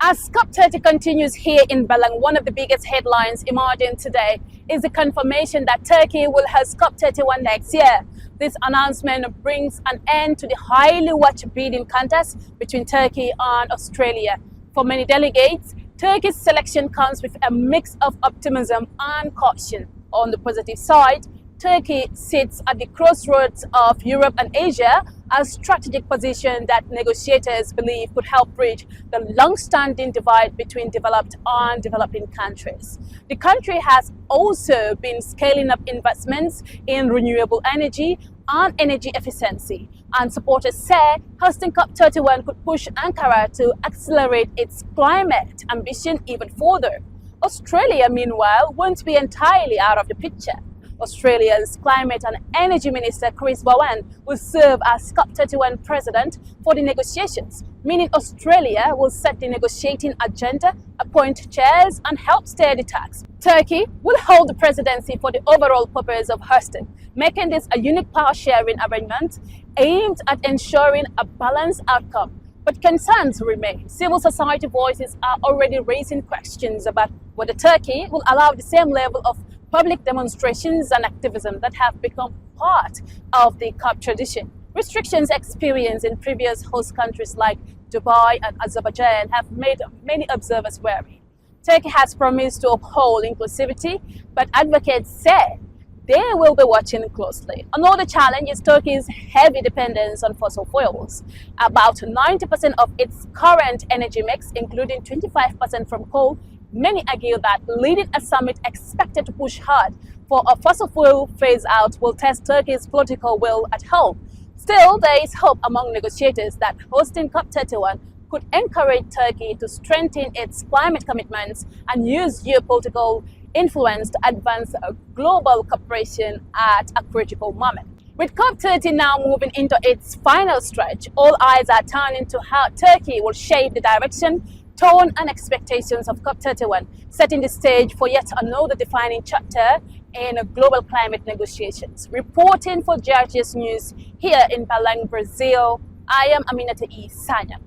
As COP30 continues here in Belém, one of the biggest headlines emerging today is the confirmation that Turkey will host COP31 next year. This announcement brings an end to the highly watched bidding contest between Turkey and Australia. For many delegates, Turkey's selection comes with a mix of optimism and caution. On the positive side, Turkey sits at the crossroads of Europe and Asia, a strategic position that negotiators believe could help bridge the long-standing divide between developed and developing countries. The country has also been scaling up investments in renewable energy and energy efficiency, and supporters say hosting COP31 could push Ankara to accelerate its climate ambition even further. Australia, meanwhile, won't be entirely out of the picture. Australia's Climate and Energy Minister Chris Bowen will serve as COP31 president for the negotiations, meaning Australia will set the negotiating agenda, appoint chairs and help steer the talks. Turkey will hold the presidency for the overall purpose of hosting, making this a unique power-sharing arrangement aimed at ensuring a balanced outcome. But concerns remain. Civil society voices are already raising questions about whether Turkey will allow the same level of public demonstrations and activism that have become part of the COP tradition. Restrictions experienced in previous host countries like Dubai and Azerbaijan have made many observers wary. Turkey has promised to uphold inclusivity, but advocates say they will be watching closely. Another challenge is Turkey's heavy dependence on fossil fuels. About 90% of its current energy mix, including 25% from coal. Many argue that leading a summit expected to push hard for a fossil fuel phase-out will test Turkey's political will at home. Still, there is hope among negotiators that hosting COP31 could encourage Turkey to strengthen its climate commitments and use geopolitical influence to advance global cooperation at a critical moment. With COP30 now moving into its final stretch, all eyes are turning to how Turkey will shape the direction, tone and expectations of COP31, setting the stage for yet another defining chapter in global climate negotiations. Reporting for GRTS News here in Belém, Brazil, I am Aminata E. Sanya.